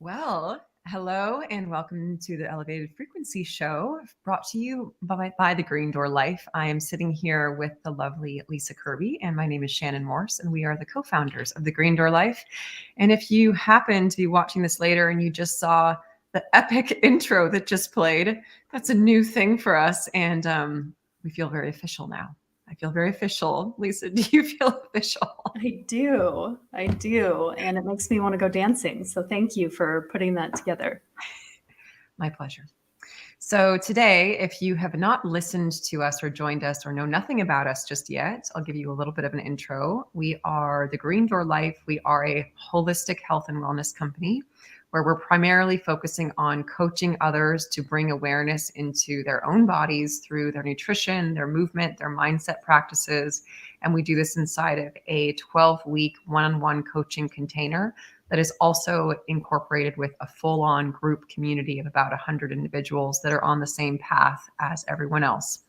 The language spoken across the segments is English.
Well, hello and welcome to the Elevated Frequency Show, brought to you by the Green Door Life. I am sitting here with the lovely Lisa Kirby, and my name is Shannon Morse, and we are the co-founders of the Green Door Life. And if you happen to be watching this later and you just saw the epic intro that just played, that's a new thing for us, and we feel very official now. I feel very official. Lisa, do you feel official? I do. And it makes me want to go dancing. So thank you for putting that together. My pleasure. So today, if you have not listened to us or joined us or know nothing about us just yet, I'll give you a little bit of an intro. We are the Green Door Life. We are a holistic health and wellness company where we're primarily focusing on coaching others to bring awareness into their own bodies through their nutrition, their movement, their mindset practices. And we do this inside of a 12-week one-on-one coaching container that is also incorporated with a full-on group community of about 100 individuals that are on the same path as everyone else.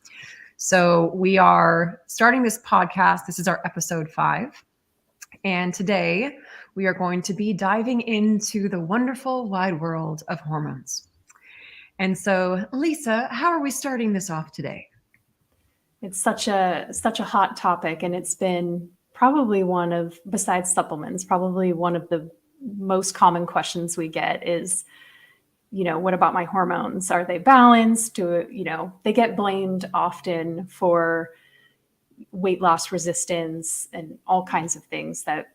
So we are starting this podcast. This is our episode 5. And today we are going to be diving into the wonderful wide world of hormones. And so, Lisa, how are we starting this off today? It's such a hot topic, and it's been probably one of, besides supplements, probably one of the most common questions we get is, what about my hormones? Are they balanced? They get blamed often for weight loss resistance and all kinds of things that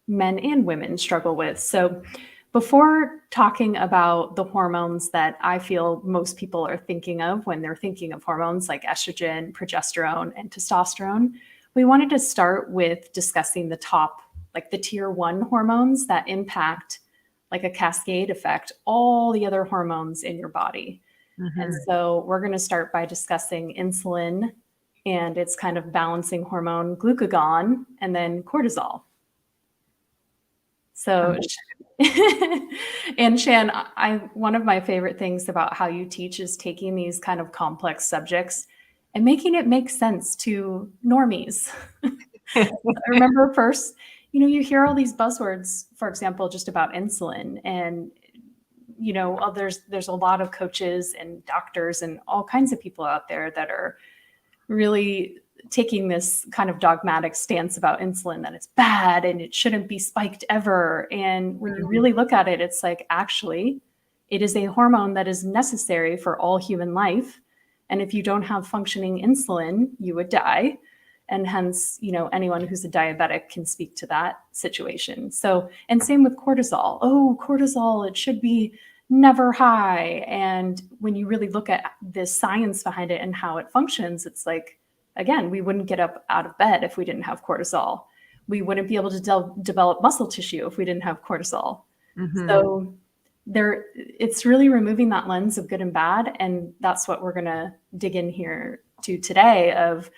men and women struggle with. So before talking about the hormones that I feel most people are thinking of when they're thinking of hormones like estrogen, progesterone, and testosterone, we wanted to start with discussing the top, like the tier 1 hormones that impact, like a cascade effect, all the other hormones in your body. Mm-hmm. And so we're going to start by discussing insulin and its kind of balancing hormone, glucagon, and then cortisol. So, and Shan, one of my favorite things about how you teach is taking these kind of complex subjects and making it make sense to normies. I remember first, you hear all these buzzwords, for example, just about insulin, and there's a lot of coaches and doctors and all kinds of people out there that are really taking this kind of dogmatic stance about insulin, that it's bad and it shouldn't be spiked ever. And when you really look at it, it's like, actually, it is a hormone that is necessary for all human life. And if you don't have functioning insulin, you would die. And hence, anyone who's a diabetic can speak to that situation. So, and same with cortisol. Oh, cortisol, it should be never high. And when you really look at the science behind it and how it functions, it's like, again, we wouldn't get up out of bed if we didn't have cortisol. We wouldn't be able to develop muscle tissue if we didn't have cortisol. Mm-hmm. So it's really removing that lens of good and bad. And that's what we're going to dig in here to today, of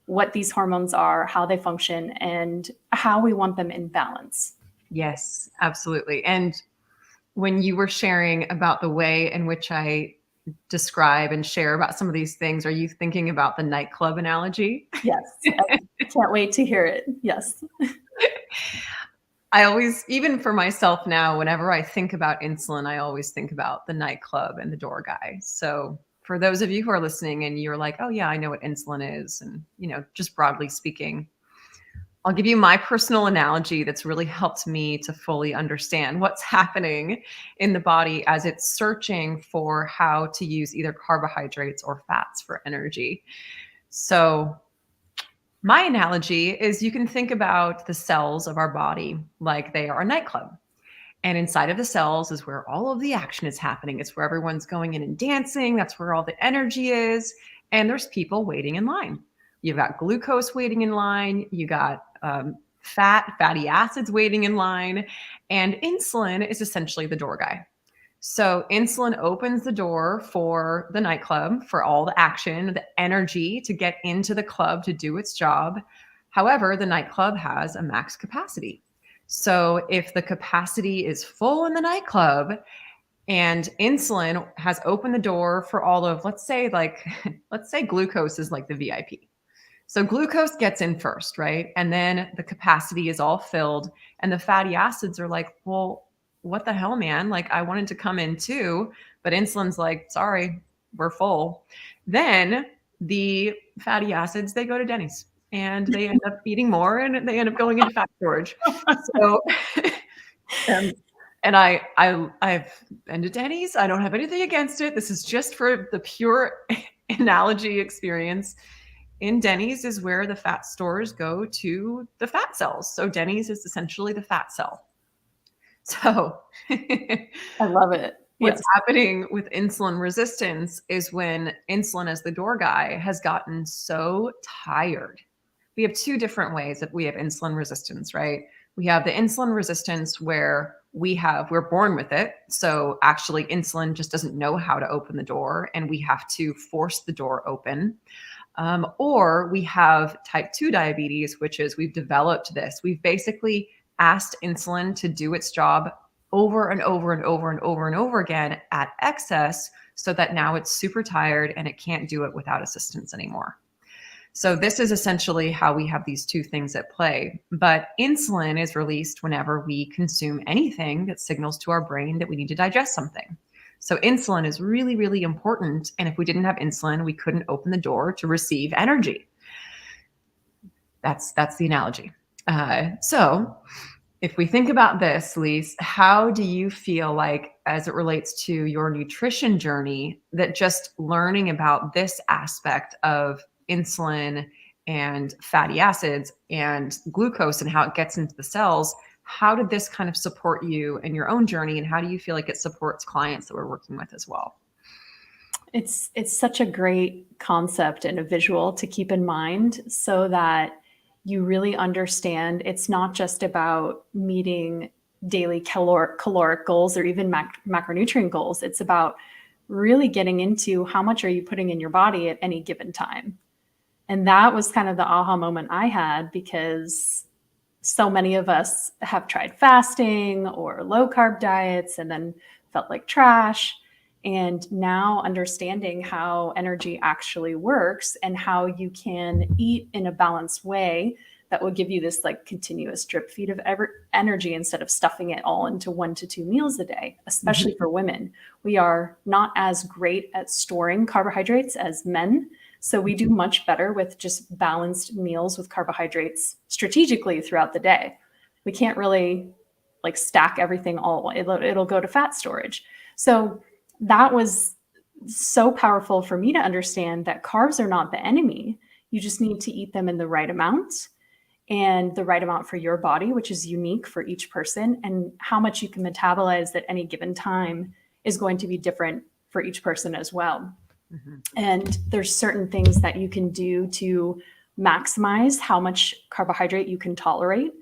what these hormones are, how they function, and how we want them in balance. Yes, absolutely. And when you were sharing about the way in which I describe and share about some of these things, are you thinking about the nightclub analogy? Yes. I can't wait to hear it. Yes. I always, even for myself now, whenever I think about insulin, I always think about the nightclub and the door guy. So for those of you who are listening and you're like, oh yeah, I know what insulin is, and just broadly speaking, I'll give you my personal analogy that's really helped me to fully understand what's happening in the body as it's searching for how to use either carbohydrates or fats for energy. So my analogy is, you can think about the cells of our body like they are a nightclub. And inside of the cells is where all of the action is happening. It's where everyone's going in and dancing. That's where all the energy is. And there's people waiting in line. You've got glucose waiting in line. You got fatty acids waiting in line. And insulin is essentially the door guy. So insulin opens the door for the nightclub, for all the action, the energy to get into the club to do its job. However, the nightclub has a max capacity. So if the capacity is full in the nightclub and insulin has opened the door for all of, let's say glucose is like the VIP. So glucose gets in first, right? And then the capacity is all filled and the fatty acids are like, well, what the hell, man? Like I wanted to come in too, but insulin's like, sorry, we're full. Then the fatty acids, they go to Denny's and they end up eating more and they end up going into fat storage. So, and I've been to Denny's. I don't have anything against it. This is just for the pure analogy experience. In Denny's is where the fat stores go to the fat cells. So Denny's is essentially the fat cell. So I love it. What's happening with insulin resistance is when insulin as the door guy has gotten so tired. We have two different ways that we have insulin resistance, right? We have the insulin resistance where we're born with it. So actually insulin just doesn't know how to open the door and we have to force the door open. Or we have type 2 diabetes, which is we've developed this. We've basically asked insulin to do its job over and over and over and over and over again at excess so that now it's super tired and it can't do it without assistance anymore. So this is essentially how we have these two things at play. But insulin is released whenever we consume anything that signals to our brain that we need to digest something. So insulin is really, really important. And if we didn't have insulin, we couldn't open the door to receive energy. That's the analogy. So if we think about this, Lise, how do you feel like as it relates to your nutrition journey that just learning about this aspect of insulin and fatty acids and glucose and how it gets into the cells, how did this kind of support you in your own journey? And how do you feel like it supports clients that we're working with as well? It's such a great concept and a visual to keep in mind so that you really understand it's not just about meeting daily caloric goals or even macronutrient goals. It's about really getting into how much are you putting in your body at any given time. And that was kind of the aha moment I had because so many of us have tried fasting or low carb diets and then felt like trash. And now understanding how energy actually works and how you can eat in a balanced way that will give you this like continuous drip feed of energy instead of stuffing it all into 1 to 2 meals a day, especially for women. We are not as great at storing carbohydrates as men. So we do much better with just balanced meals with carbohydrates strategically throughout the day. We can't really like stack everything all. It'll go to fat storage. So that was so powerful for me to understand that carbs are not the enemy. You just need to eat them in the right amount and the right amount for your body, which is unique for each person, and how much you can metabolize at any given time is going to be different for each person as well. Mm-hmm. And there's certain things that you can do to maximize how much carbohydrate you can tolerate,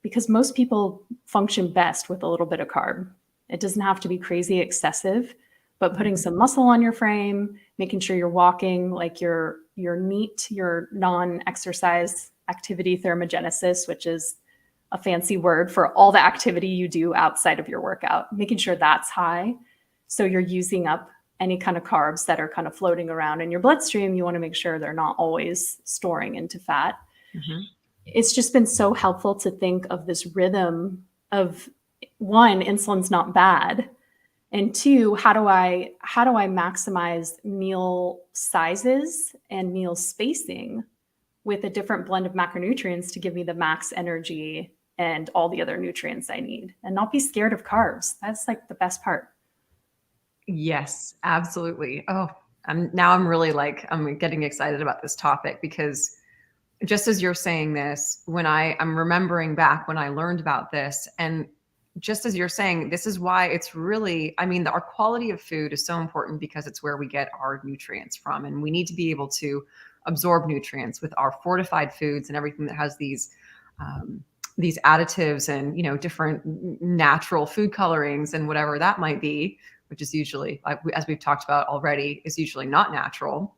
because most people function best with a little bit of carb. It doesn't have to be crazy excessive, but putting some muscle on your frame, making sure you're walking, like your NEAT, your non-exercise activity thermogenesis, which is a fancy word for all the activity you do outside of your workout, making sure that's high. So you're using up any kind of carbs that are kind of floating around in your bloodstream. You want to make sure they're not always storing into fat. Mm-hmm. It's just been so helpful to think of this rhythm of, one, insulin's not bad. And two, how do I maximize meal sizes and meal spacing with a different blend of macronutrients to give me the max energy and all the other nutrients I need, and not be scared of carbs. That's like the best part. Yes, absolutely. Oh, I'm getting excited about this topic because just as you're saying this, I'm remembering back when I learned about this, and just as you're saying, this is why it's really, our quality of food is so important because it's where we get our nutrients from. And we need to be able to absorb nutrients with our fortified foods and everything that has these additives and, different natural food colorings and whatever that might be, which is usually, as we've talked about already, is usually not natural.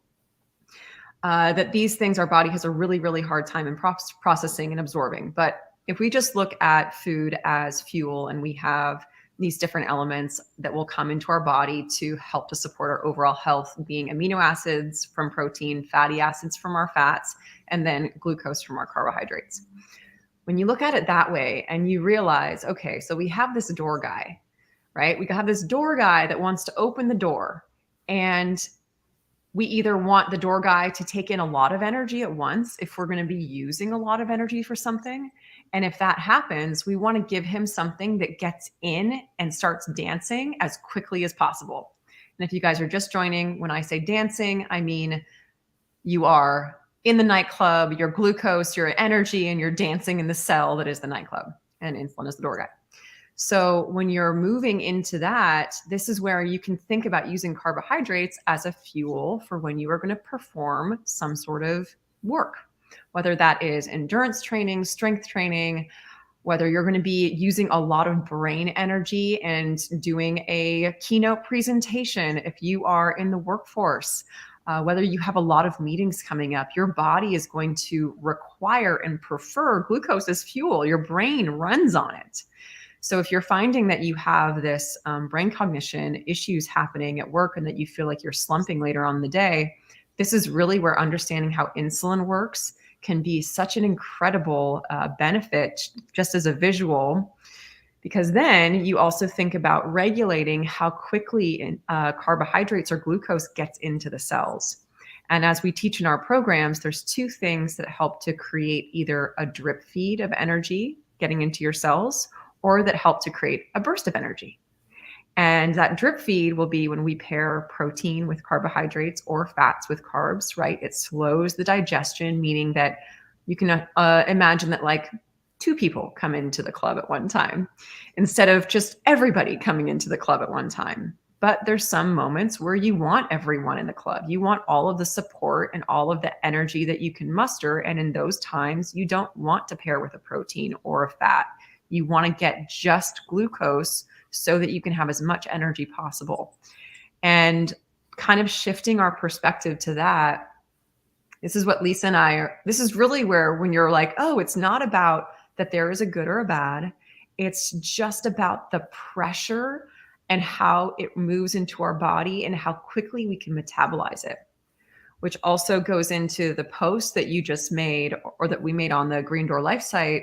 that these things our body has a really, really hard time in processing and absorbing. But if we just look at food as fuel, and we have these different elements that will come into our body to help to support our overall health, being amino acids from protein, fatty acids from our fats, and then glucose from our carbohydrates. When you look at it that way and you realize, okay, so we have this door guy, right? We have this door guy that wants to open the door, and we either want the door guy to take in a lot of energy at once if we're going to be using a lot of energy for something. And if that happens, we want to give him something that gets in and starts dancing as quickly as possible. And if you guys are just joining, when I say dancing, I mean you are in the nightclub, your glucose, your energy, and you're dancing in the cell that is the nightclub, and insulin is the door guy. So when you're moving into that, this is where you can think about using carbohydrates as a fuel for when you are going to perform some sort of work, whether that is endurance training, strength training, whether you're going to be using a lot of brain energy and doing a keynote presentation, if you are in the workforce, whether you have a lot of meetings coming up, your body is going to require and prefer glucose as fuel. Your brain runs on it. So if you're finding that you have this brain cognition issues happening at work and that you feel like you're slumping later on in the day, this is really where understanding how insulin works can be such an incredible benefit just as a visual, because then you also think about regulating how quickly carbohydrates or glucose gets into the cells. And as we teach in our programs, there's two things that help to create either a drip feed of energy getting into your cells, or that help to create a burst of energy. And that drip feed will be when we pair protein with carbohydrates or fats with carbs, right? It slows the digestion, meaning that you can imagine that like two people come into the club at one time instead of just everybody coming into the club at one time. But there's some moments where you want everyone in the club. You want all of the support and all of the energy that you can muster. And in those times, you don't want to pair with a protein or a fat. You want to get just glucose so that you can have as much energy possible. And kind of shifting our perspective to that, this is what Lisa and I are, this is really where when you're like, oh, it's not about that there is a good or a bad. It's just about the pressure and how it moves into our body and how quickly we can metabolize it, which also goes into the post that you just made or that we made on the Green Door Life site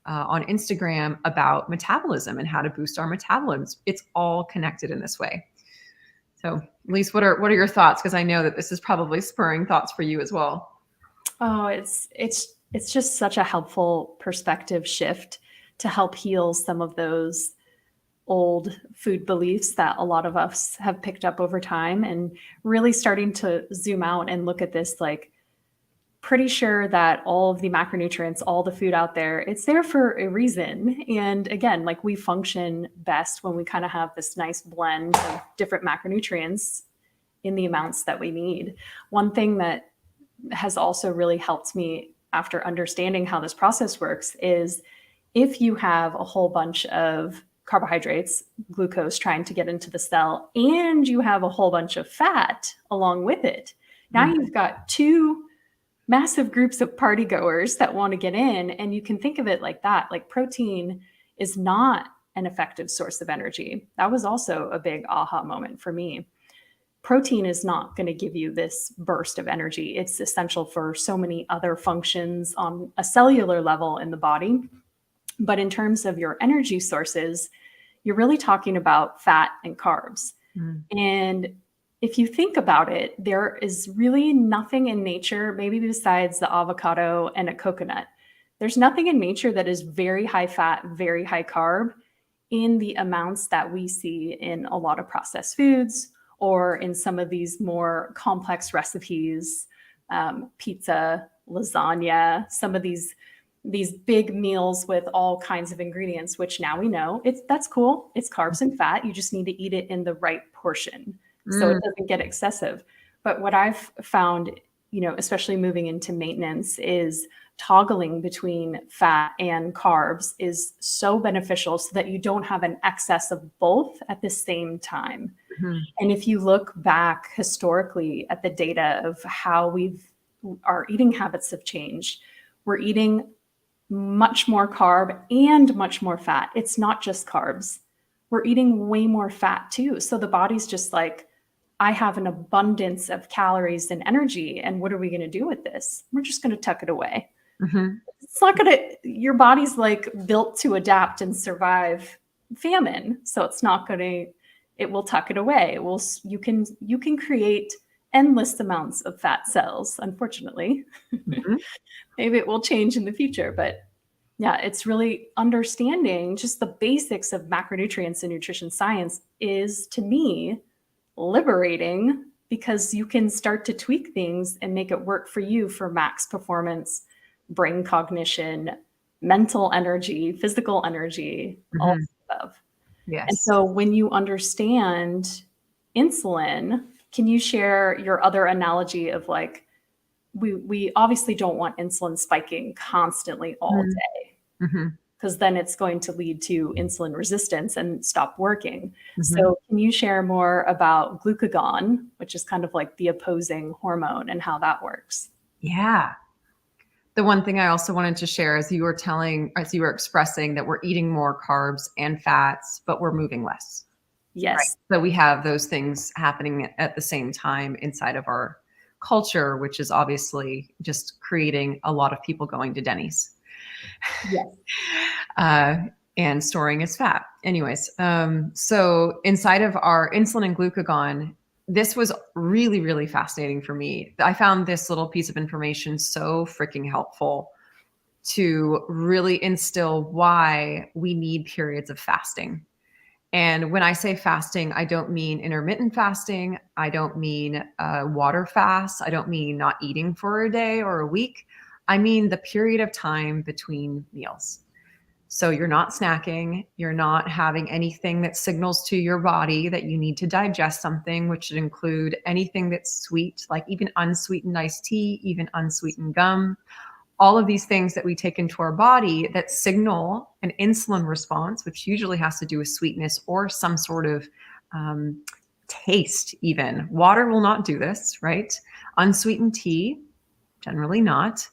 on Instagram about metabolism and how to boost our metabolism. It's all connected in this way. So, Lise, what are your thoughts? Because I know that this is probably spurring thoughts for you as well. Oh, it's just such a helpful perspective shift to help heal some of those old food beliefs that a lot of us have picked up over time, and really starting to zoom out and look at this like, pretty sure that all of the macronutrients, all the food out there, it's there for a reason. And again, like we function best when we kind of have this nice blend of different macronutrients in the amounts that we need. One thing that has also really helped me after understanding how this process works is if you have a whole bunch of carbohydrates, glucose trying to get into the cell, and you have a whole bunch of fat along with it, now you've got two massive groups of party goers that want to get in. And you can think of it like that. Like protein is not an effective source of energy. That was also a big aha moment for me. Protein is not going to give you this burst of energy. It's essential for so many other functions on a cellular level in the body. But in terms of your energy sources, you're really talking about fat and carbs. And if you think about it, there is really nothing in nature, maybe besides the avocado and a coconut. There's nothing in nature that is very high fat, very high carb in the amounts that we see in a lot of processed foods or in some of these more complex recipes, pizza, lasagna, some of these big meals with all kinds of ingredients, which now we know that's cool. It's carbs and fat. You just need to eat it in the right portion so it doesn't get excessive. But what I've found, especially moving into maintenance, is toggling between fat and carbs is so beneficial so that you don't have an excess of both at the same time. And if you look back historically at the data of how we've our eating habits have changed. We're eating much more carb and much more fat. It's not just carbs. We're eating way more fat too. So the body's just like, I have an abundance of calories and energy. And what are we going to do with this? We're just going to tuck it away. Mm-hmm. It's not going to, your body's like built to adapt and survive famine. So it's not going to, it will tuck it away. It will, you can create endless amounts of fat cells, unfortunately. Mm-hmm. Maybe it will change in the future, but yeah, it's really understanding just the basics of macronutrients and nutrition science is, to me, liberating, because you can start to tweak things and make it work for you for max performance, brain cognition, mental energy, physical energy, all of the above. Yes. And so when you understand insulin, can you share your other analogy of like, we obviously don't want insulin spiking constantly all day, because then it's going to lead to insulin resistance and stop working. So can you share more about glucagon, which is kind of like the opposing hormone, and how that works? Yeah. The one thing I also wanted to share is you were expressing that we're eating more carbs and fats, but we're moving less. Yes. Right? So we have those things happening at the same time inside of our culture, which is obviously just creating a lot of people going to Denny's. Yes. And storing as fat. Anyways, so inside of our insulin and glucagon, this was really, really fascinating for me. I found this little piece of information so freaking helpful to really instill why we need periods of fasting. And when I say fasting, I don't mean intermittent fasting. I don't mean water fast. I don't mean not eating for a day or a week. I mean the period of time between meals. So you're not snacking. You're not having anything that signals to your body that you need to digest something, which should include anything that's sweet, like even unsweetened iced tea, even unsweetened gum. All of these things that we take into our body that signal an insulin response, which usually has to do with sweetness or some sort of taste even. Water will not do this, right? Unsweetened tea, generally not.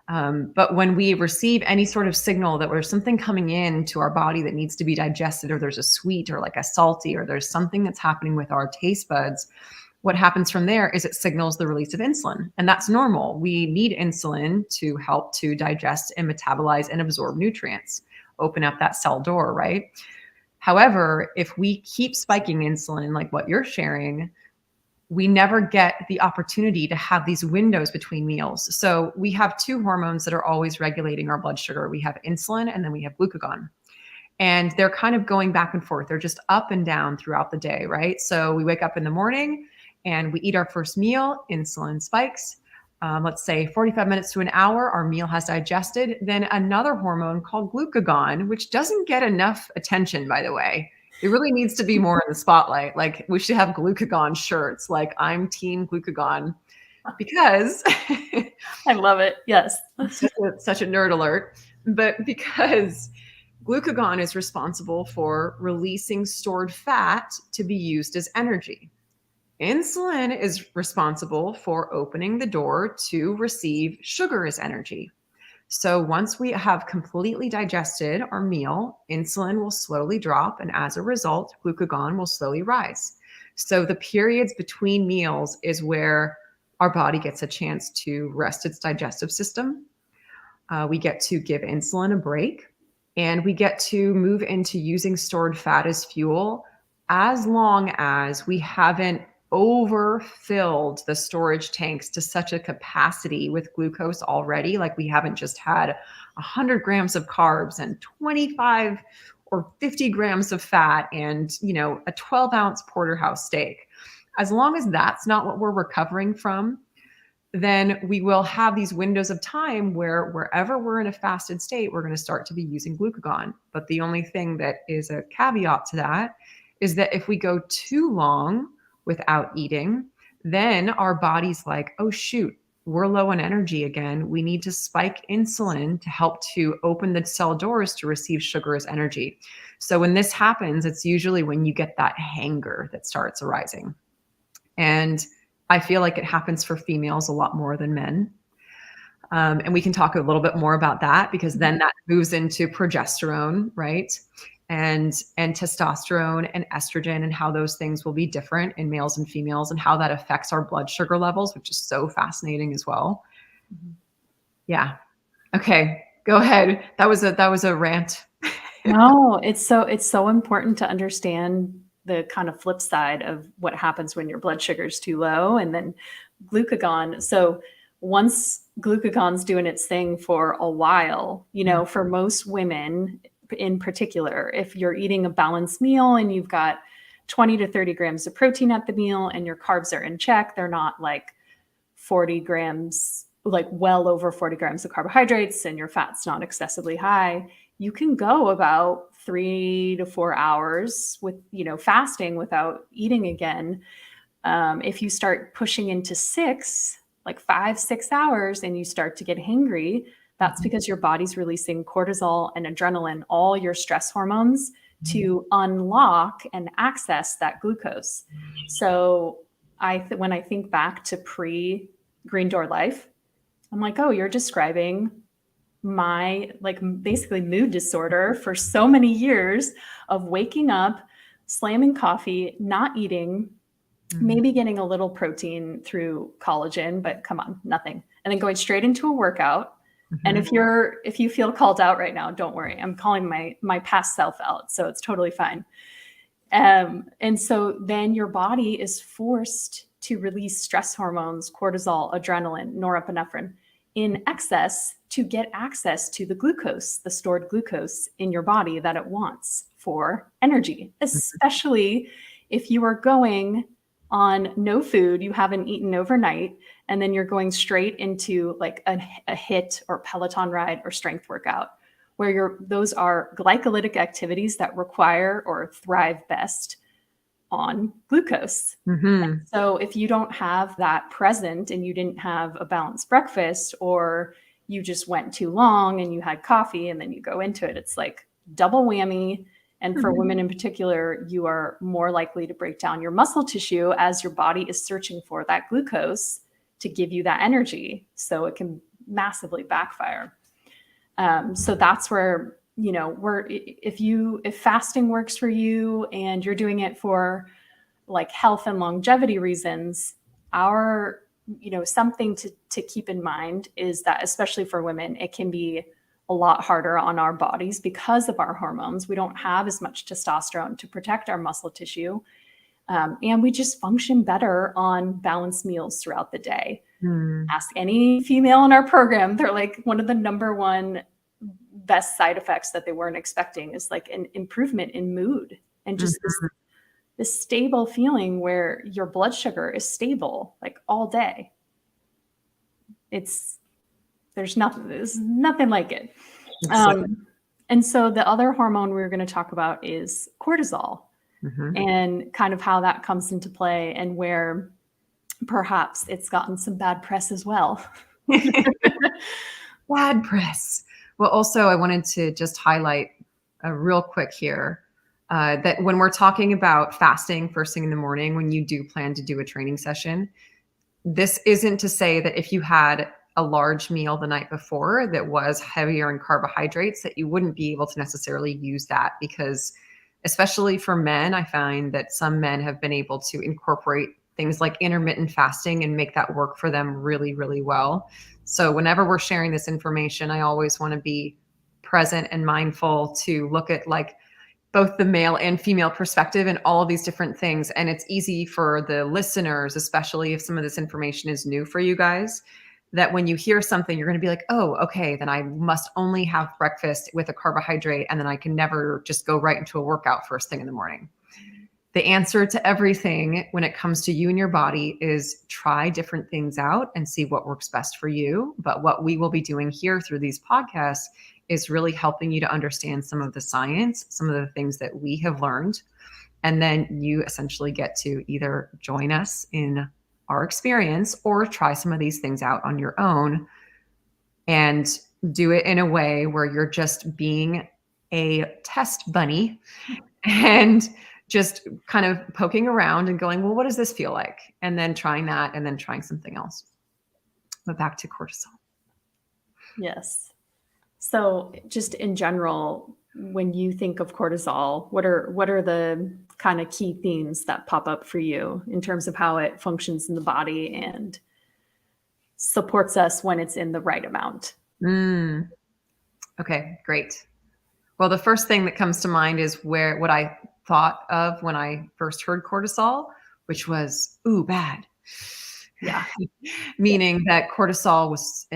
But when we receive any sort of signal that there's something coming in to our body that needs to be digested, or there's a sweet or like a salty, or there's something that's happening with our taste buds, what happens from there is it signals the release of insulin. And that's normal. We need insulin to help to digest and metabolize and absorb nutrients, open up that cell door, right? However, if we keep spiking insulin, like what you're sharing, we never get the opportunity to have these windows between meals. So we have two hormones that are always regulating our blood sugar. We have insulin and then we have glucagon. And they're kind of going back and forth. They're just up and down throughout the day, right? So we wake up in the morning and we eat our first meal, insulin spikes. Let's say 45 minutes to an hour, our meal has digested. Then another hormone called glucagon, which doesn't get enough attention, by the way. It really needs to be more in the spotlight. Like we should have glucagon shirts. Like I'm team glucagon because I love it. Yes. such a nerd alert. But because glucagon is responsible for releasing stored fat to be used as energy. Insulin is responsible for opening the door to receive sugar as energy. So once we have completely digested our meal, insulin will slowly drop, and as a result, glucagon will slowly rise. So the periods between meals is where our body gets a chance to rest its digestive system. We get to give insulin a break, and we get to move into using stored fat as fuel as long as we haven't overfilled the storage tanks to such a capacity with glucose already. Like we haven't just had 100 grams of carbs and 25 or 50 grams of fat and, a 12-ounce porterhouse steak. As long as that's not what we're recovering from, then we will have these windows of time where wherever we're in a fasted state, we're going to start to be using glucagon. But the only thing that is a caveat to that is that if we go too long without eating, then our body's like, oh shoot, we're low on energy again. We need to spike insulin to help to open the cell doors to receive sugar as energy. So when this happens, it's usually when you get that hanger that starts arising. And I feel like it happens for females a lot more than men. And we can talk a little bit more about that, because then that moves into progesterone, right? And testosterone and estrogen, and how those things will be different in males and females, and how that affects our blood sugar levels, which is so fascinating as well. Yeah. Okay, go ahead. That was a rant. No, it's so important to understand the kind of flip side of what happens when your blood sugar is too low, and then glucagon. So once glucagon's doing its thing for a while, for most women in particular, if you're eating a balanced meal and you've got 20 to 30 grams of protein at the meal and your carbs are in check, they're not like 40 grams, like well over 40 grams of carbohydrates, and your fat's not excessively high, you can go about 3 to 4 hours with, fasting without eating again. If you start pushing into 5, 6 hours, and you start to get hangry, that's because your body's releasing cortisol and adrenaline, all your stress hormones, to unlock and access that glucose. So when I think back to pre-Green Door life, I'm like, oh, you're describing my basically mood disorder for so many years of waking up, slamming coffee, not eating, maybe getting a little protein through collagen, but come on, nothing. And then going straight into a workout. And if you feel called out right now, don't worry. I'm calling my past self out. So it's totally fine. And so then your body is forced to release stress hormones, cortisol, adrenaline, norepinephrine in excess to get access to the glucose, the stored glucose in your body that it wants for energy, especially if you are going on no food, you haven't eaten overnight, and then you're going straight into like a HIIT or Peloton ride or strength workout, where those are glycolytic activities that require or thrive best on glucose. So if you don't have that present, and you didn't have a balanced breakfast, or you just went too long and you had coffee and then you go into it, it's like double whammy. And for women in particular, you are more likely to break down your muscle tissue as your body is searching for that glucose to give you that energy. So it can massively backfire. So that's where, if fasting works for you and you're doing it for like health and longevity reasons, something to keep in mind is that, especially for women, it can be a lot harder on our bodies because of our hormones. We don't have as much testosterone to protect our muscle tissue. And we just function better on balanced meals throughout the day. Ask any female in our program, they're like, one of the number one best side effects that they weren't expecting is like an improvement in mood, and just this stable feeling where your blood sugar is stable like all day. There's nothing like it. And so the other hormone we're going to talk about is cortisol, and kind of how that comes into play, and where perhaps it's gotten some bad press as well. Bad press. Well, also, I wanted to just highlight real quick here that when we're talking about fasting first thing in the morning, when you do plan to do a training session, this isn't to say that if you had a large meal the night before that was heavier in carbohydrates, that you wouldn't be able to necessarily use that, because especially for men, I find that some men have been able to incorporate things like intermittent fasting and make that work for them really, really well. So whenever we're sharing this information, I always want to be present and mindful to look at like both the male and female perspective and all of these different things. And it's easy for the listeners, especially if some of this information is new for you guys, that when you hear something, you're going to be like, oh, okay, then I must only have breakfast with a carbohydrate, and then I can never just go right into a workout first thing in the morning. The answer to everything when it comes to you and your body is try different things out and see what works best for you. But what we will be doing here through these podcasts is really helping you to understand some of the science, some of the things that we have learned. And then you essentially get to either join us in our experience or try some of these things out on your own and do it in a way where you're just being a test bunny and just kind of poking around and going, well, what does this feel like? And then trying that, and then trying something else. But back to cortisol. Yes. So just in general, when you think of cortisol, what are the kind of key themes that pop up for you in terms of how it functions in the body and supports us when it's in the right amount? Mm, okay, great. Well, the first thing that comes to mind is what I thought of when I first heard cortisol, which was, ooh, bad. Yeah. Meaning that cortisol was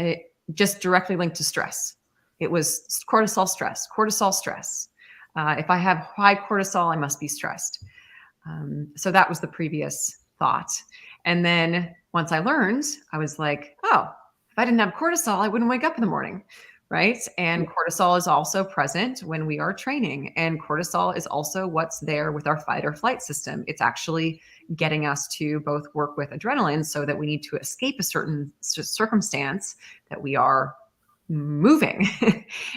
just directly linked to stress. It was cortisol stress, cortisol stress. If I have high cortisol, I must be stressed. So that was the previous thought. And then once I learned, I was like, oh, if I didn't have cortisol, I wouldn't wake up in the morning. Right. And cortisol is also present when we are training. And cortisol is also what's there with our fight or flight system. It's actually getting us to both work with adrenaline so that we need to escape a certain circumstance that we are moving.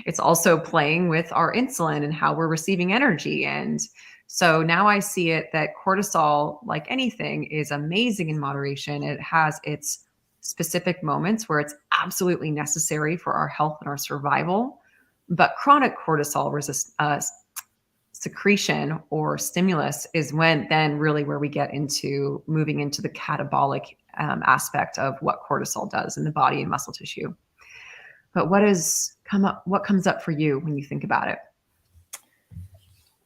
It's also playing with our insulin and how we're receiving energy. And so now I see it that cortisol, like anything, is amazing in moderation. It has its specific moments where it's absolutely necessary for our health and our survival. But chronic cortisol secretion or stimulus is when then really where we get into moving into the catabolic aspect of what cortisol does in the body and muscle tissue. But what comes up for you when you think about it?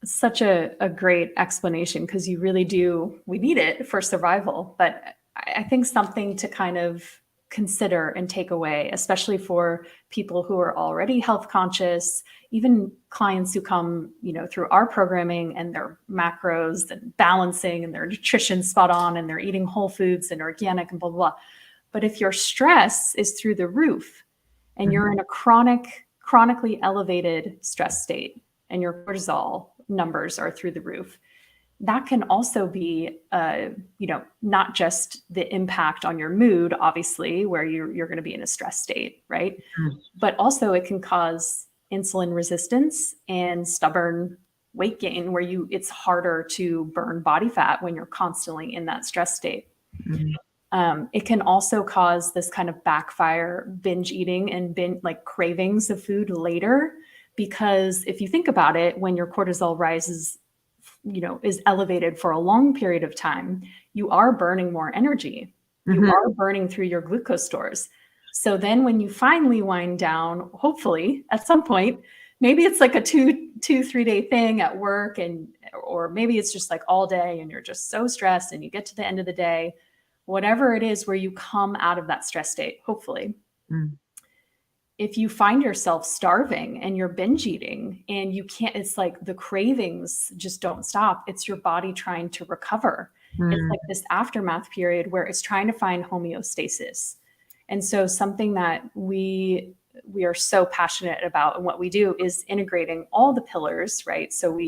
Such a great explanation, because you really do, we need it for survival. But I think something to kind of consider and take away, especially for people who are already health conscious, even clients who come, through our programming and their macros and balancing and their nutrition spot on and they're eating whole foods and organic and blah, blah, blah. But if your stress is through the roof and you're in a chronically elevated stress state and your cortisol numbers are through the roof, that can also be, not just the impact on your mood, obviously, where you're going to be in a stress state, right? But also it can cause insulin resistance and stubborn weight gain, where it's harder to burn body fat when you're constantly in that stress state. It can also cause this kind of backfire binge eating and like cravings of food later, because if you think about it, when your cortisol rises, is elevated for a long period of time, you are burning more energy. You are burning through your glucose stores. So then when you finally wind down, hopefully at some point, maybe it's like a 3 day thing at work, or maybe it's just like all day and you're just so stressed and you get to the end of the day, whatever it is, where you come out of that stress state, hopefully. If you find yourself starving and you're binge eating and you can't, it's like the cravings just don't stop. It's your body trying to recover. It's like this aftermath period where it's trying to find homeostasis. And so something that we are so passionate about and what we do is integrating all the pillars, right? So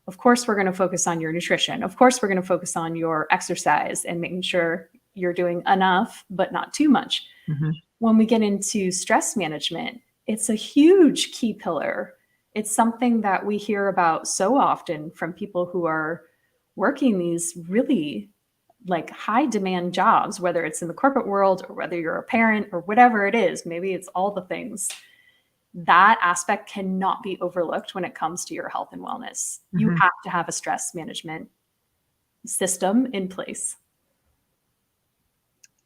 of course, we're going to focus on your nutrition. Of course, we're going to focus on your exercise and making sure you're doing enough, but not too much. When we get into stress management, it's a huge key pillar. It's something that we hear about so often from people who are working these really like high demand jobs, whether it's in the corporate world or whether you're a parent or whatever it is. Maybe it's all the things. That aspect cannot be overlooked when it comes to your health and wellness. You have to have a stress management system in place.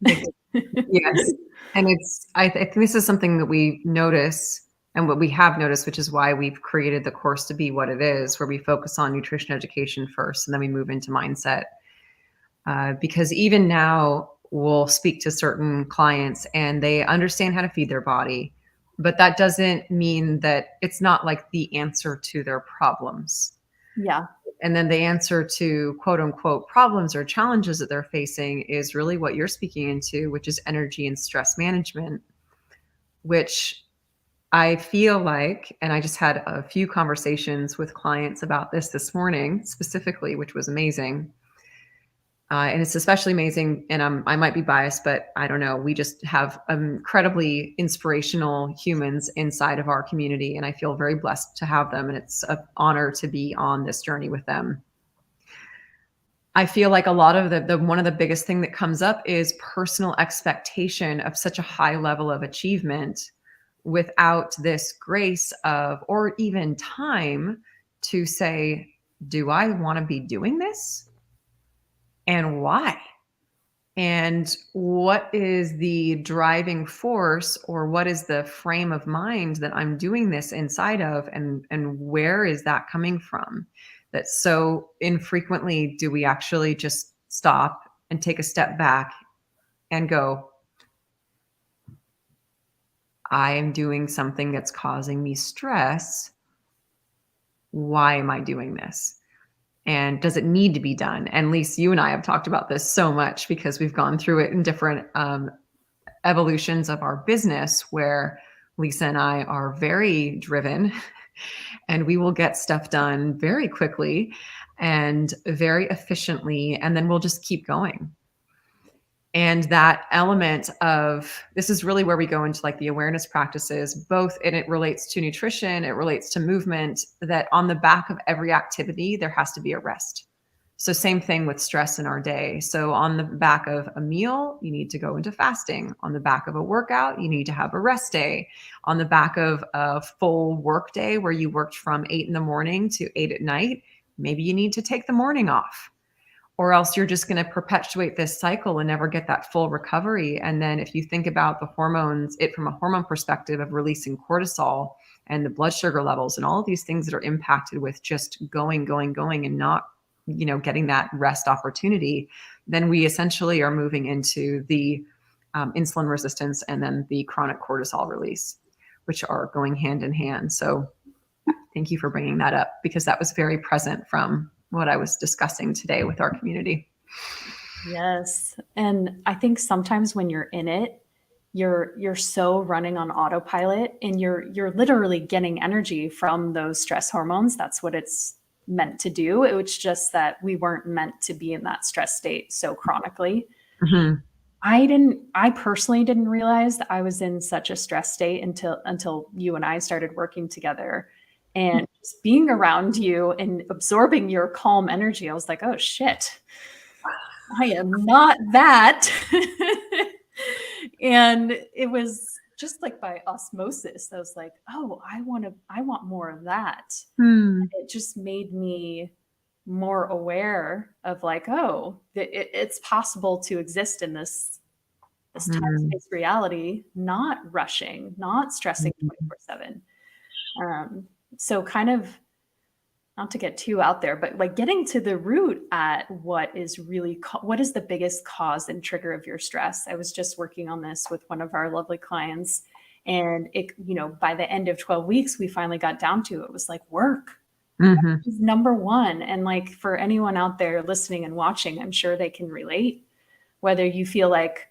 Yes. And I think this is something that we notice and what we have noticed, which is why we've created the course to be what it is, where we focus on nutrition education first, and then we move into mindset. Because even now we'll speak to certain clients and they understand how to feed their body, but that doesn't mean that it's not like the answer to their problems. Yeah. And then the answer to quote unquote problems or challenges that they're facing is really what you're speaking into, which is energy and stress management, which I feel like, and I just had a few conversations with clients about this morning specifically, which was amazing. And it's especially amazing, and I might be biased, but I don't know. We just have incredibly inspirational humans inside of our community, and I feel very blessed to have them, and it's an honor to be on this journey with them. I feel like a lot of the one of the biggest thing that comes up is personal expectation of such a high level of achievement without this grace of, or even time to say, do I want to be doing this? And why? And what is the driving force, or what is the frame of mind that I'm doing this inside of? And where is that coming from? That so infrequently do we actually just stop and take a step back and go, I am doing something that's causing me stress. Why am I doing this? And does it need to be done? And Lisa, you and I have talked about this so much because we've gone through it in different evolutions of our business, where Lisa and I are very driven and we will get stuff done very quickly and very efficiently, and then we'll just keep going. And that element of, this is really where we go into like the awareness practices, both, and it relates to nutrition, it relates to movement, that on the back of every activity, there has to be a rest. So same thing with stress in our day. So on the back of a meal, you need to go into fasting. On the back of a workout, you need to have a rest day. On the back of a full work day where you worked from 8 in the morning to 8 at night, maybe you need to take the morning off. Or else you're just going to perpetuate this cycle and never get that full recovery. And then if you think about the hormones, it from a hormone perspective of releasing cortisol and the blood sugar levels and all of these things that are impacted with just going and not, getting that rest opportunity, then we essentially are moving into the insulin resistance and then the chronic cortisol release, which are going hand in hand. So thank you for bringing that up, because that was very present from what I was discussing today with our community. Yes. And I think sometimes when you're in it, you're so running on autopilot, and you're literally getting energy from those stress hormones. That's what it's meant to do. It was just that we weren't meant to be in that stress state so chronically. Mm-hmm. I personally didn't realize that I was in such a stress state until you and I started working together. And just being around you and absorbing your calm energy, I was like, oh shit, I am not that. And it was just like by osmosis. I was like, oh, I want more of that. It just made me more aware of like, oh, it's possible to exist in this time-space reality, not rushing, not stressing 24/7. So kind of, not to get too out there, but like getting to the root at what is the biggest cause and trigger of your stress. I was just working on this with one of our lovely clients, and it, by the end of 12 weeks, we finally got down to, it was like work. Is number one. And like for anyone out there listening and watching, I'm sure they can relate, whether you feel like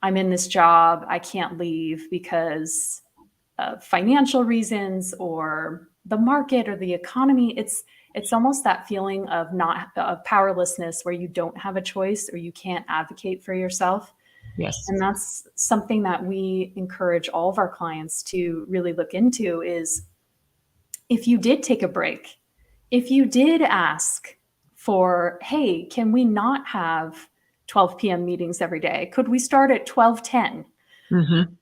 I'm in this job, I can't leave because of financial reasons or the market or the economy. It's almost that feeling of powerlessness, where you don't have a choice or you can't advocate for yourself. Yes. And that's something that we encourage all of our clients to really look into, is if you did take a break, if you did ask for, hey, can we not have 12 p.m. meetings every day? Could we start at 12:10?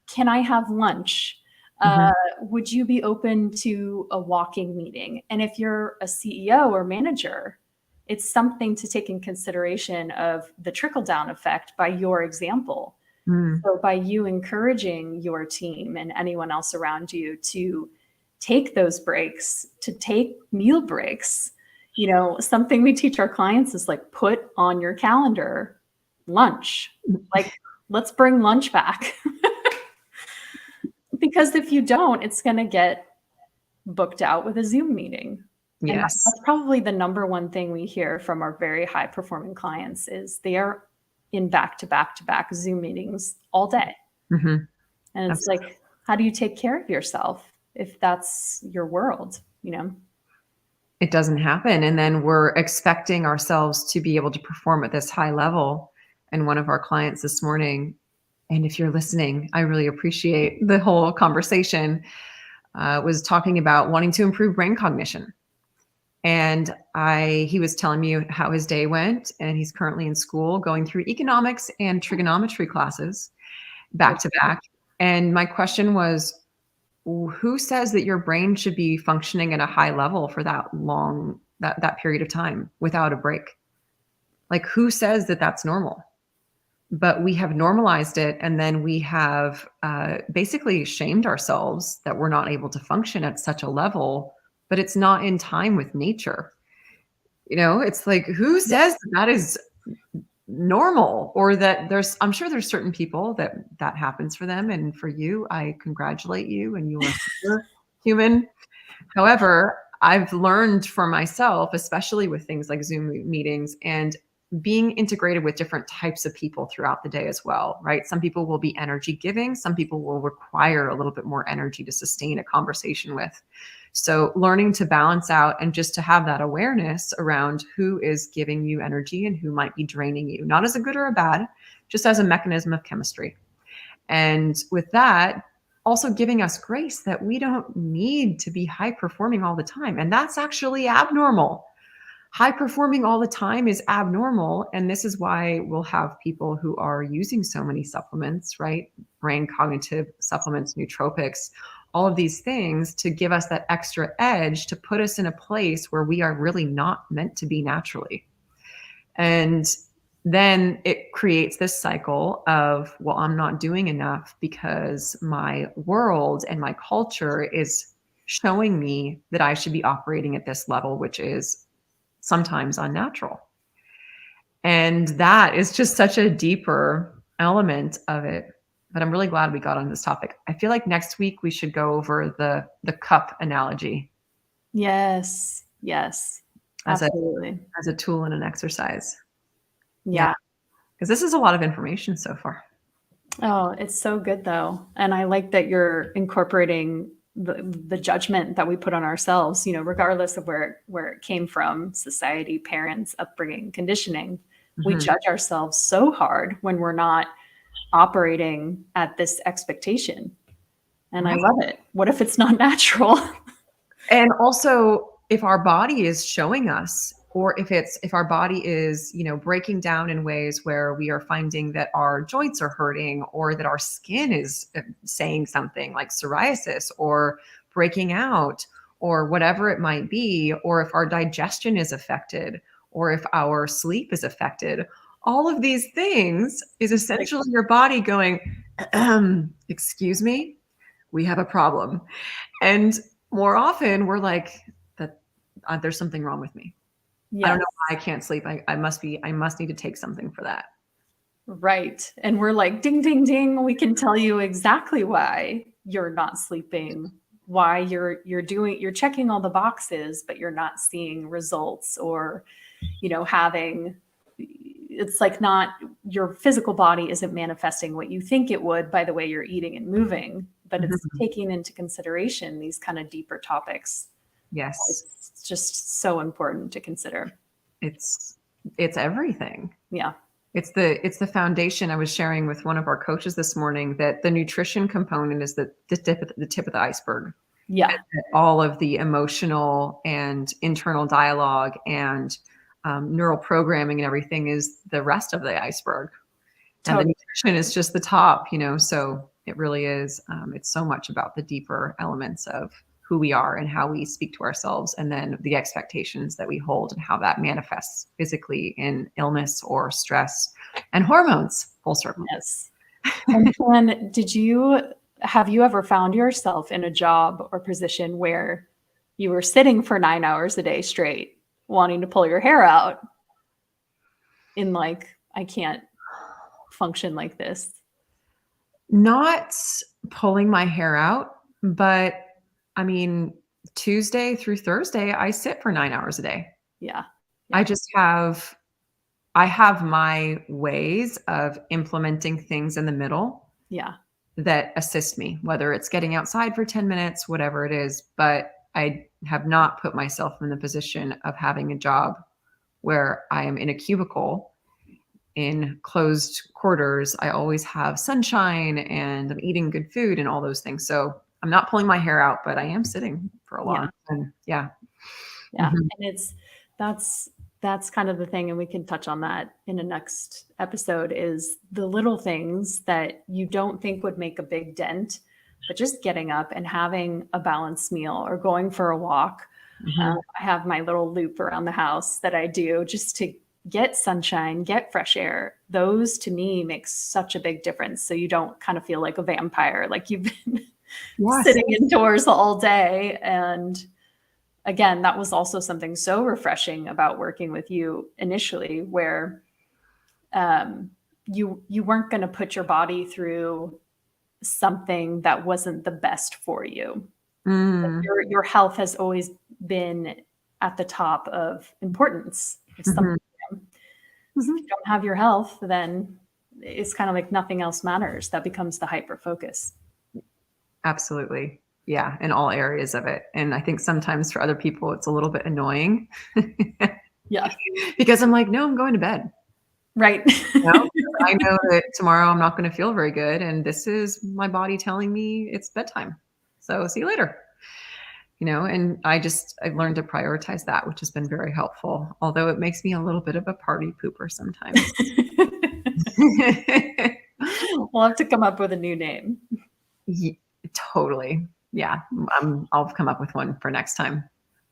Can I have lunch? Would you be open to a walking meeting? And if you're a CEO or manager, it's something to take in consideration of the trickle-down effect by your example. So by you encouraging your team and anyone else around you to take those breaks, to take meal breaks, something we teach our clients is like, put on your calendar lunch. Like, let's bring lunch back. Because if you don't, it's going to get booked out with a Zoom meeting. Yes. And that's probably the number one thing we hear from our very high performing clients, is they are in back to back Zoom meetings all day. And it's like, how do you take care of yourself if that's your world? It doesn't happen. And then we're expecting ourselves to be able to perform at this high level. And one of our clients this morning, and if you're listening, I really appreciate the whole conversation, was talking about wanting to improve brain cognition. And he was telling me how his day went, and he's currently in school going through economics and trigonometry classes back to back. And my question was, who says that your brain should be functioning at a high level for that long, that period of time without a break? Like, who says that that's normal? But we have normalized it, and then we have basically shamed ourselves that we're not able to function at such a level, but it's not in time with nature. It's like, who says that is normal, or that I'm sure there's certain people that happens for them, and for you, I congratulate you, and you are super human. However, I've learned for myself, especially with things like Zoom meetings and being integrated with different types of people throughout the day as well, right? Some people will be energy giving. Some people will require a little bit more energy to sustain a conversation with. So learning to balance out and just to have that awareness around who is giving you energy and who might be draining you, not as a good or a bad, just as a mechanism of chemistry. And with that, also giving us grace that we don't need to be high performing all the time. And that's actually abnormal. High performing all the time is abnormal. And this is why we'll have people who are using so many supplements, right? Brain cognitive supplements, nootropics, all of these things to give us that extra edge to put us in a place where we are really not meant to be naturally. And then it creates this cycle of, well, I'm not doing enough because my world and my culture is showing me that I should be operating at this level, which is sometimes unnatural. And that is just such a deeper element of it. But I'm really glad we got on this topic. I feel like next week we should go over the cup analogy. Yes. Absolutely. As a tool and an exercise. Yeah. Because this is a lot of information so far. Oh, it's so good though. And I like that you're incorporating the judgment that we put on ourselves, regardless of where it came from, society, parents, upbringing, conditioning. Mm-hmm. We judge ourselves so hard when we're not operating at this expectation. And right. I love it. What if it's not natural? And also, if our body is showing us, or if our body is, breaking down in ways where we are finding that our joints are hurting, or that our skin is saying something like psoriasis or breaking out, or whatever it might be, or if our digestion is affected, or if our sleep is affected, all of these things is essentially your body going, excuse me, we have a problem. And more often we're like, there's something wrong with me. Yes. I don't know why I can't sleep. I must need to take something for that. Right. And we're like, ding, ding, ding. We can tell you exactly why you're not sleeping, why you're checking all the boxes, but you're not seeing results, or, it's like not, your physical body isn't manifesting what you think it would by the way you're eating and moving, but it's taking into consideration these kind of deeper topics. Yes. It's just so important to consider. It's everything. Yeah. It's the foundation. I was sharing with one of our coaches this morning that the nutrition component is the tip of the iceberg. Yeah. All of the emotional and internal dialogue and neural programming and everything is the rest of the iceberg. Totally. And the nutrition is just the top, so it really is. It's so much about the deeper elements of who we are and how we speak to ourselves, and then the expectations that we hold and how that manifests physically in illness or stress and hormones. Full circle. Yes. And have you ever found yourself in a job or position where you were sitting for 9 hours a day straight, wanting to pull your hair out in like, I can't function like this? Not pulling my hair out, but I mean, Tuesday through Thursday, I sit for 9 hours a day. Yeah. I have my ways of implementing things in the middle. Yeah. That assist me, whether it's getting outside for 10 minutes, whatever it is. But I have not put myself in the position of having a job where I am in a cubicle in closed quarters. I always have sunshine and I'm eating good food and all those things. So I'm not pulling my hair out, but I am sitting for a long time. Yeah. Yeah. Mm-hmm. And that's kind of the thing. And we can touch on that in the next episode, is the little things that you don't think would make a big dent, but just getting up and having a balanced meal or going for a walk. I have my little loop around the house that I do just to get sunshine, get fresh air. Those to me make such a big difference. So you don't kind of feel like a vampire, like you've been sitting indoors all day. And again, that was also something so refreshing about working with you initially, where you weren't going to put your body through something that wasn't the best for you. Like your health has always been at the top of importance. If you don't have your health, then it's kind of like nothing else matters. That becomes the hyper focus. Absolutely. Yeah. In all areas of it. And I think sometimes for other people, it's a little bit annoying. Yeah. Because I'm like, no, I'm going to bed. Right. I know that tomorrow I'm not going to feel very good. And this is my body telling me it's bedtime. So see you later. And I've learned to prioritize that, which has been very helpful. Although it makes me a little bit of a party pooper sometimes. We'll have to come up with a new name. Yeah, totally. Yeah. I'll come up with one for next time.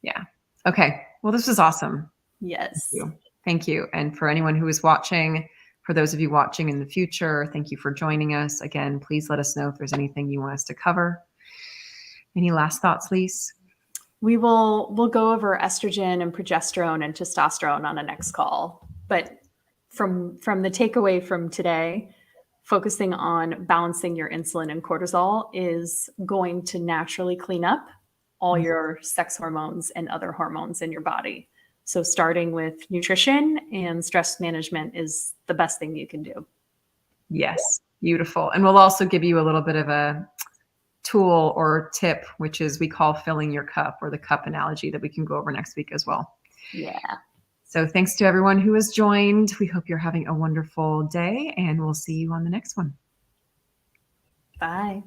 Yeah. Okay. Well, this was awesome. Yes. Thank you. And for anyone who is watching, for those of you watching in the future, thank you for joining us. Again, please let us know if there's anything you want us to cover. Any last thoughts, Lisa? We'll go over estrogen and progesterone and testosterone on a next call. But from the takeaway from today, focusing on balancing your insulin and cortisol is going to naturally clean up all your sex hormones and other hormones in your body. So starting with nutrition and stress management is the best thing you can do. Yes. Beautiful. And we'll also give you a little bit of a tool or tip, which is we call filling your cup, or the cup analogy, that we can go over next week as well. Yeah. So thanks to everyone who has joined. We hope you're having a wonderful day, and we'll see you on the next one. Bye.